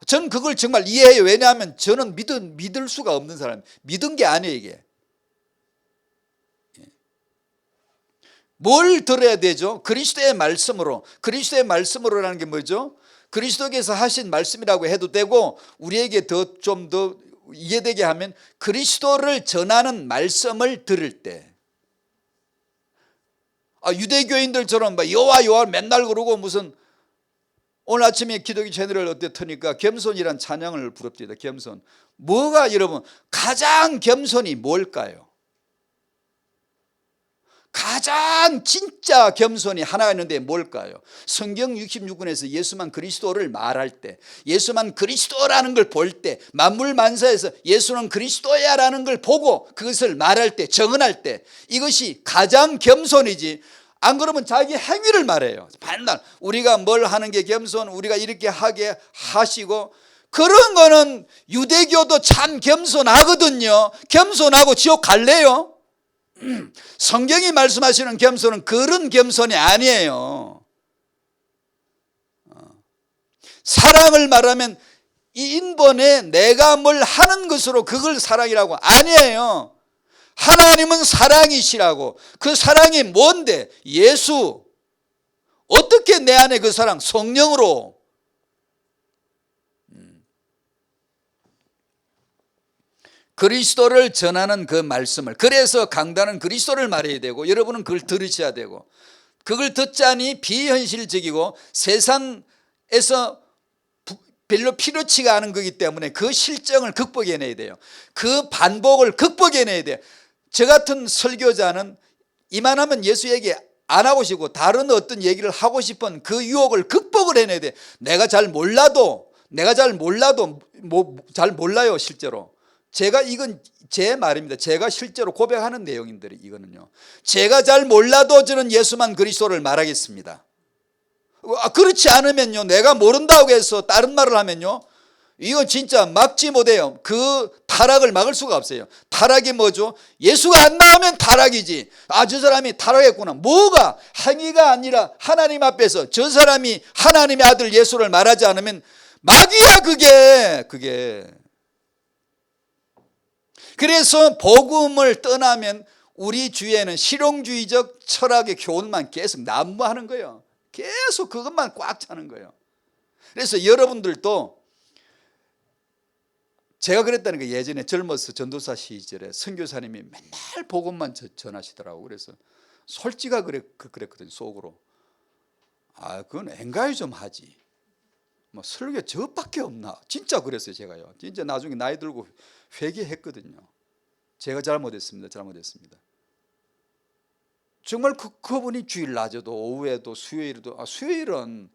저는 그걸 정말 이해해요. 왜냐하면 저는 믿을 수가 없는 사람, 믿은 게 아니에요. 이게 뭘 들어야 되죠? 그리스도의 말씀으로. 그리스도의 말씀으로라는 게 뭐죠? 그리스도께서 하신 말씀이라고 해도 되고, 우리에게 좀 더 이해되게 하면 그리스도를 전하는 말씀을 들을 때, 유대교인들처럼 여호와 맨날 그러고 무슨, 오늘 아침에 기도기 채널을 어때 터니까 겸손이란 찬양을 부릅니다. 겸손. 뭐가 여러분 가장 겸손이 뭘까요? 가장 진짜 겸손이 하나가 있는데 뭘까요? 성경 66권에서 예수만 그리스도를 말할 때, 예수만 그리스도라는 걸 볼 때, 만물 만사에서 예수는 그리스도야라는 걸 보고 그것을 말할 때, 정언할 때, 이것이 가장 겸손이지. 안 그러면 자기 행위를 말해요. 맨날 우리가 뭘 하는 게 겸손, 우리가 이렇게 하게 하시고, 그런 거는 유대교도 참 겸손하거든요. 겸손하고 지옥 갈래요? 성경이 말씀하시는 겸손은 그런 겸손이 아니에요. 사랑을 말하면 이 인본에 내가 뭘 하는 것으로 그걸 사랑이라고 아니에요. 하나님은 사랑이시라고. 그 사랑이 뭔데? 예수. 어떻게 내 안에 그 사랑? 성령으로. 그리스도를 전하는 그 말씀을, 그래서 강단은 그리스도를 말해야 되고, 여러분은 그걸 들으셔야 되고, 그걸 듣자니 비현실적이고 세상에서 별로 필요치가 않은 거기 때문에 그 실정을 극복해내야 돼요. 그 반복을 극복해내야 돼요. 저 같은 설교자는 이만하면 예수 얘기 안 하고 싶고 다른 어떤 얘기를 하고 싶은 그 유혹을 극복을 해내야 돼. 내가 잘 몰라도 잘 몰라요. 실제로 제가, 이건 제 말입니다. 제가 실제로 고백하는 내용인데, 이거는요, 제가 잘 몰라도 저는 예수만 그리스도를 말하겠습니다. 그렇지 않으면요, 내가 모른다고 해서 다른 말을 하면요, 이거 진짜 막지 못해요. 그 타락을 막을 수가 없어요. 타락이 뭐죠? 예수가 안 나오면 타락이지. 저 사람이 타락했구나. 뭐가? 행위가 아니라 하나님 앞에서 저 사람이 하나님의 아들 예수를 말하지 않으면 막이야. 그게. 그래서 복음을 떠나면 우리 주위에는 실용주의적 철학의 교훈만 계속 난무하는 거예요. 계속 그것만 꽉 차는 거예요. 그래서 여러분들도, 제가 그랬다는 거, 예전에 젊어서 전도사 시절에 선교사님이 맨날 복음만 전하시더라고. 그래서 솔직하게 그랬거든요. 속으로. 그건 앵가이 좀 하지. 뭐 설교 저밖에 없나. 진짜 그랬어요. 제가요. 진짜 나중에 나이 들고 회개했거든요. 제가 잘못했습니다. 정말 그분이 주일 낮에도 오후에도 수요일에도, 수요일은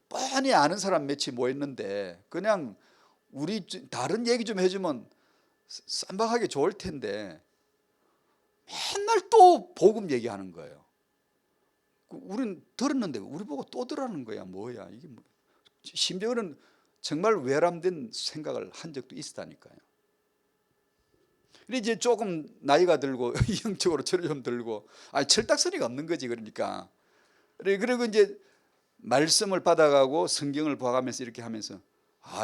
뻔히 아는 사람 몇이 모였는데 그냥 우리 다른 얘기 좀 해주면 쌈박하기 좋을 텐데 맨날 또 복음 얘기하는 거예요. 우리는 들었는데 우리 보고 또 들으라는 거야. 뭐야 이게 뭐. 심지어는 정말 외람된 생각을 한 적도 있었다니까요. 근데 이제 조금 나이가 들고 영적으로 철이 좀 들고 철딱서니가 없는 거지. 그러니까 그리고 이제 말씀을 받아가고 성경을 봐가면서 이렇게 하면서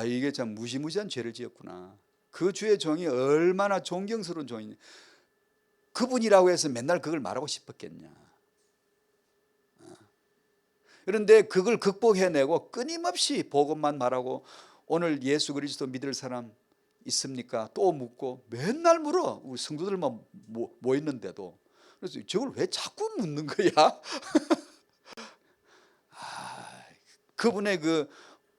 이게 참 무시무시한 죄를 지었구나. 그 주의 종이 얼마나 존경스러운 종이냐. 그분이라고 해서 맨날 그걸 말하고 싶었겠냐. 그런데 그걸 극복해내고 끊임없이 복음만 말하고 오늘 예수 그리스도 믿을 사람 있습니까? 또 묻고 맨날 물어. 우리 성도들만 모였는데도. 그래서 저걸 왜 자꾸 묻는 거야? 그분의 그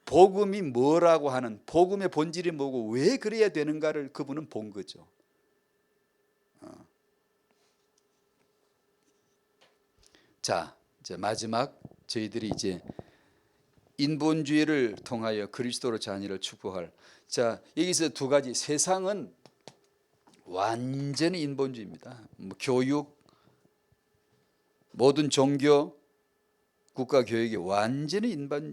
복음이 뭐라고 하는, 복음의 본질이 뭐고 왜 그래야 되는가를 그분은 본 거죠. 자, 이제 마지막 저희들이 이제 인본주의를 통하여 그리스도로 자녀를 축복할. 자, 여기서 두 가지. 세상은 완전히 인본주의입니다. 뭐 교육, 모든 종교, 국가 교육이 완전히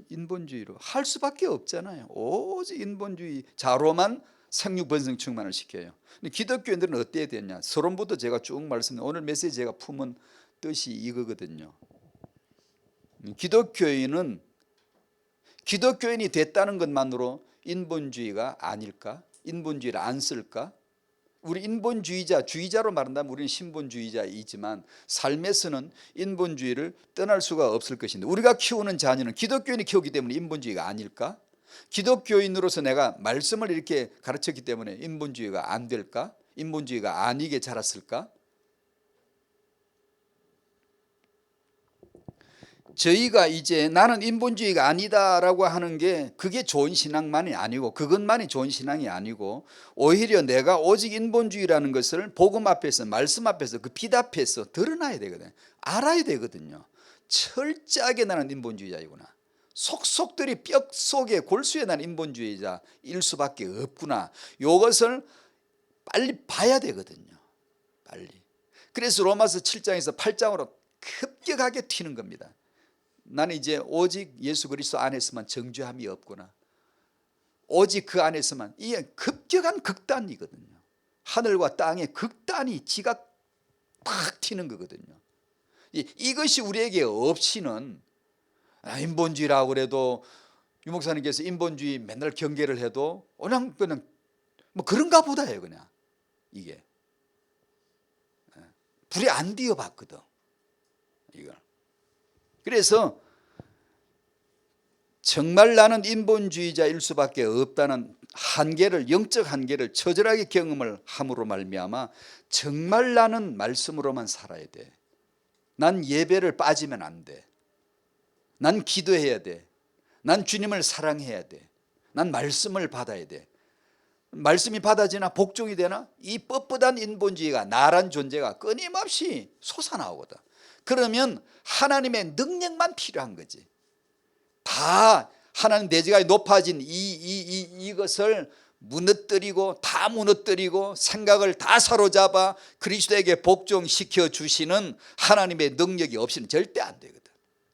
인본주의로 할 수밖에 없잖아요. 오직 인본주의자로만 생육 번성 충만을 시켜요. 근데 기독교인들은 어때야 되냐? 서론부터 제가 쭉 말씀드린 오늘 메시지 제가 품은 뜻이 이거거든요. 기독교인이 됐다는 것만으로 인본주의가 아닐까? 인본주의를 안 쓸까? 우리 주의자로 말한다면 우리는 신본주의자이지만 삶에서는 인본주의를 떠날 수가 없을 것인데 우리가 키우는 자녀는 기독교인이 키우기 때문에 인본주의가 아닐까? 기독교인으로서 내가 말씀을 이렇게 가르쳤기 때문에 인본주의가 안 될까? 인본주의가 아니게 자랐을까? 저희가 이제 나는 인본주의가 아니다라고 하는 게 그게 좋은 신앙만이 아니고 그것만이 좋은 신앙이 아니고 오히려 내가 오직 인본주의라는 것을 복음 앞에서 말씀 앞에서 그 빛 앞에서 드러나야 되거든요. 알아야 되거든요. 철저하게 나는 인본주의자이구나. 속속들이 뼈 속에 골수에 나는 인본주의자일 수밖에 없구나. 이것을 빨리 봐야 되거든요. 빨리. 그래서 로마서 7장에서 8장으로 급격하게 튀는 겁니다. 나는 이제 오직 예수 그리스도 안에서만 정죄함이 없구나. 오직 그 안에서만. 이게 급격한 극단이거든요. 하늘과 땅의 극단이 지가 탁 튀는 거거든요. 이것이 우리에게 없이는 인본주의라고 그래도 유 목사님께서 인본주의 맨날 경계를 해도 그냥 뭐 그런가 보다예요. 그냥 이게 불이 안 띄어봤거든. 이걸. 그래서 정말 나는 인본주의자일 수밖에 없다는 한계를, 영적 한계를 처절하게 경험을 함으로 말미암아 정말 나는 말씀으로만 살아야 돼. 난 예배를 빠지면 안 돼. 난 기도해야 돼. 난 주님을 사랑해야 돼. 난 말씀을 받아야 돼. 말씀이 받아지나 복종이 되나 이 뻣뻣한 인본주의가 나란 존재가 끊임없이 솟아나오거든. 그러면 하나님의 능력만 필요한 거지. 다 하나님 대지가 높아진 이것을 다 무너뜨리고 생각을 다 사로잡아 그리스도에게 복종시켜 주시는 하나님의 능력이 없이는 절대 안 되거든.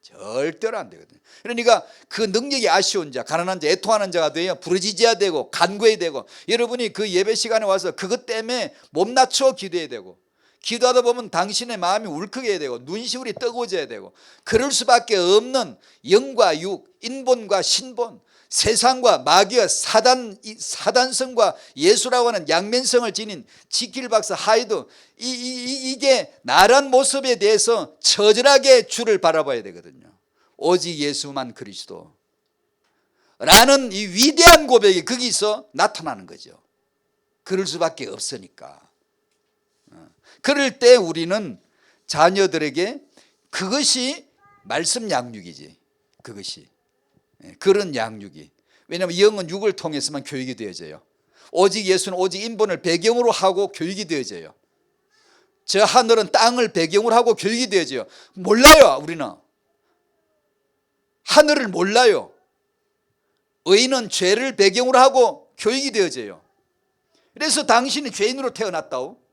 절대로 안 되거든. 그러니까 그 능력이 아쉬운 자, 가난한 자, 애통하는 자가 되어 부르짖어야 되고 간구해야 되고 여러분이 그 예배 시간에 와서 그것 때문에 몸 낮춰 기도해야 되고 기도하다 보면 당신의 마음이 울컥해야 되고 눈시울이 뜨거워져야 되고 그럴 수밖에 없는 영과 육, 인본과 신본, 세상과 마귀와 사단성과 예수라고 하는 양면성을 지닌 지킬 박사 하이드 이게 나란 모습에 대해서 처절하게 주를 바라봐야 되거든요. 오직 예수만 그리스도 라는 이 위대한 고백이 거기서 나타나는 거죠. 그럴 수밖에 없으니까. 그럴 때 우리는 자녀들에게 그것이 말씀 양육이지. 그것이 그런 양육이. 왜냐하면 영은 육을 통해서만 교육이 되어져요. 오직 예수는 오직 인본을 배경으로 하고 교육이 되어져요. 저 하늘은 땅을 배경으로 하고 교육이 되어져요. 몰라요. 우리는 하늘을 몰라요. 의인은 죄를 배경으로 하고 교육이 되어져요. 그래서 당신이 죄인으로 태어났다고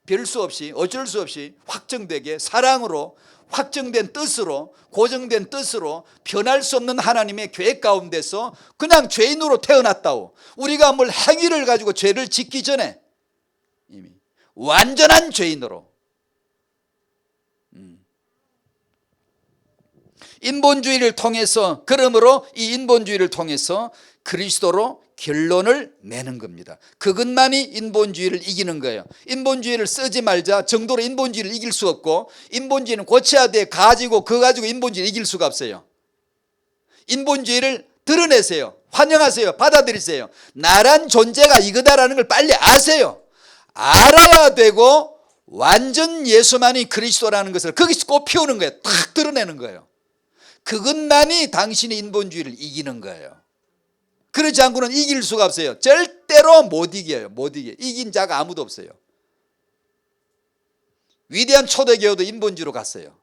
별 수 없이 어쩔 수 없이 확정되게 사랑으로 확정된 뜻으로 고정된 뜻으로 변할 수 없는 하나님의 계획 가운데서 그냥 죄인으로 태어났다고 우리가 뭘 행위를 가지고 죄를 짓기 전에 이미 완전한 죄인으로 인본주의를 통해서 그러므로 이 인본주의를 통해서 그리스도로 결론을 내는 겁니다. 그것만이 인본주의를 이기는 거예요. 인본주의를 쓰지 말자 정도로 인본주의를 이길 수 없고 인본주의는 고쳐야 돼 가지고 그거 가지고 인본주의를 이길 수가 없어요. 인본주의를 드러내세요. 환영하세요. 받아들이세요. 나란 존재가 이거다라는 걸 빨리 아세요. 알아야 되고 완전 예수만이 그리스도라는 것을 거기서 꼭 피우는 거예요. 탁 드러내는 거예요. 그것만이 당신의 인본주의를 이기는 거예요. 그렇지 않고는 이길 수가 없어요. 절대로 못 이겨요. 못 이겨. 이긴 자가 아무도 없어요. 위대한 초대교회도 인본주의로 갔어요.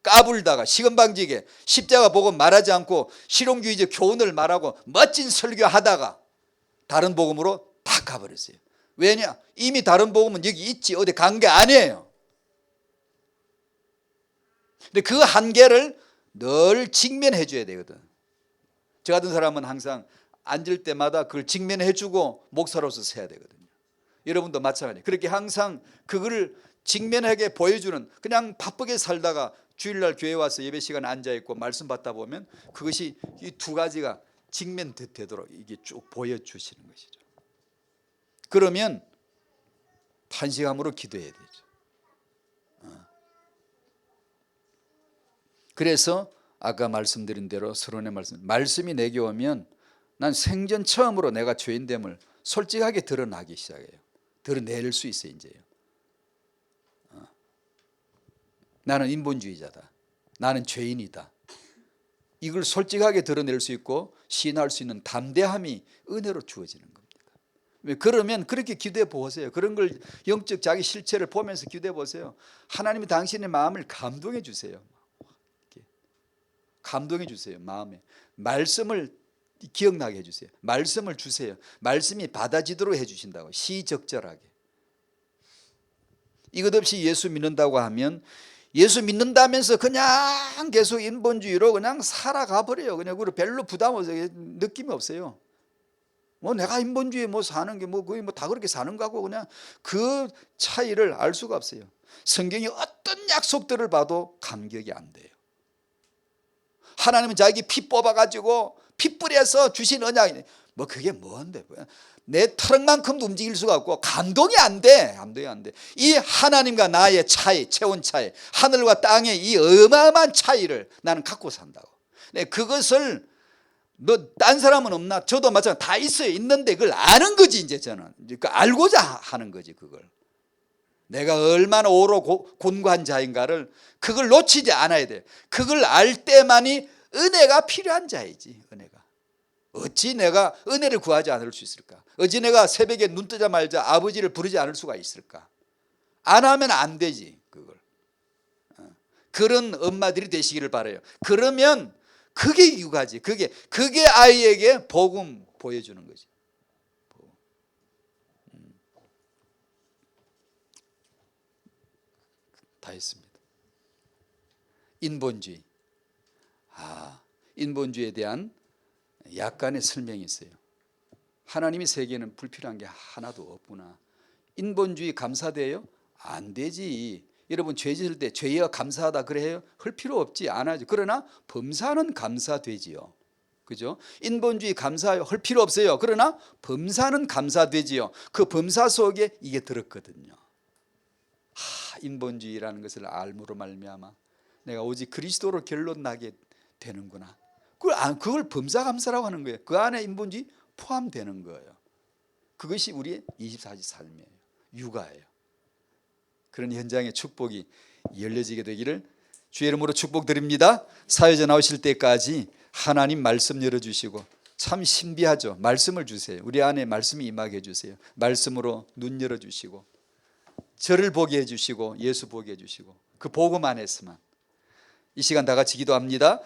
까불다가 시건방지게 십자가 보고 말하지 않고 실용주의적 교훈을 말하고 멋진 설교하다가 다른 복음으로 다 가버렸어요. 왜냐? 이미 다른 복음은 여기 있지 어디 간 게 아니에요. 근데 그 한계를 늘 직면해 줘야 되거든. 저 같은 사람은 항상 앉을 때마다 그걸 직면해 주고 목사로서 서야 되거든요. 여러분도 마찬가지예요. 그렇게 항상 그걸 직면하게 보여주는 그냥 바쁘게 살다가 주일날 교회 와서 예배 시간에 앉아있고 말씀 받다 보면 그것이 이 두 가지가 직면되도록 이게 쭉 보여주시는 것이죠. 그러면 탄식함으로 기도해야 되죠. 그래서 아까 말씀드린 대로 서론의 말씀이 내게 오면 난 생전 처음으로 내가 죄인됨을 솔직하게 드러나기 시작해요. 드러낼 수 있어요. 이제요. 나는 인본주의자다. 나는 죄인이다. 이걸 솔직하게 드러낼 수 있고 시인할 수 있는 담대함이 은혜로 주어지는 겁니다. 그러면 그렇게 기도해 보세요. 그런 걸 영적 자기 실체를 보면서 기도해 보세요. 하나님이 당신의 마음을 감동해 주세요. 감동해 주세요. 마음에 말씀을 기억나게 해주세요. 말씀을 주세요. 말씀이 받아지도록 해주신다고 시적절하게. 이것 없이 예수 믿는다고 하면 예수 믿는다면서 그냥 계속 인본주의로 그냥 살아가 버려요. 그냥 그리고 별로 부담 없어요. 느낌이 없어요. 뭐 내가 인본주의 뭐 사는 게 뭐 거의 뭐 다 그렇게 사는 거고 그냥 그 차이를 알 수가 없어요. 성경이 어떤 약속들을 봐도 감격이 안 돼요. 하나님은 자기 피 뽑아가지고 피 뿌려서 주신 언약 뭐 그게 뭔데 내 트럭만큼도 움직일 수가 없고 감동이 안 돼. 감동이 안 돼. 이 하나님과 나의 차이 체온 차이 하늘과 땅의 이 어마어마한 차이를 나는 갖고 산다고. 그것을 너 딴 사람은 없나? 저도 마찬가지 다 있어요. 있는데 그걸 아는 거지 이제 저는 알고자 하는 거지 그걸. 내가 얼마나 오로 곤고한 자인가를 그걸 놓치지 않아야 돼. 그걸 알 때만이 은혜가 필요한 자이지. 은혜가. 어찌 내가 은혜를 구하지 않을 수 있을까? 어찌 내가 새벽에 눈 뜨자마자 아버지를 부르지 않을 수가 있을까? 안 하면 안 되지 그걸. 그런 엄마들이 되시기를 바라요. 그러면 그게 육아지. 그게 아이에게 복음 보여주는 거지. 다 했습니다. 인본주의. 인본주의에 대한 약간의 설명이 있어요. 하나님이 세계에는 불필요한 게 하나도 없구나. 인본주의 감사돼요? 안 되지. 여러분 죄 지을 때 죄여 감사하다 그래요? 할 필요 없지. 안 하죠. 그러나 범사는 감사되지요. 그죠? 인본주의 감사할 필요 없어요. 그러나 범사는 감사되지요. 그 범사 속에 이게 들었거든요. 인본주의라는 것을 알므로 말미암아 내가 오직 그리스도로 결론 나게 되는구나. 그걸 범사감사라고 하는 거예요. 그 안에 인본주의 포함되는 거예요. 그것이 우리의 24시 삶이에요. 육아예요. 그런 현장의 축복이 열려지게 되기를 주의 이름으로 축복드립니다. 사회자 나오실 때까지 하나님 말씀 열어주시고 참 신비하죠. 말씀을 주세요. 우리 안에 말씀이 임하게 해주세요. 말씀으로 눈 열어주시고 저를 보게 해주시고 예수 보게 해주시고 그 복음 안에서만 이 시간 다 같이 기도합니다.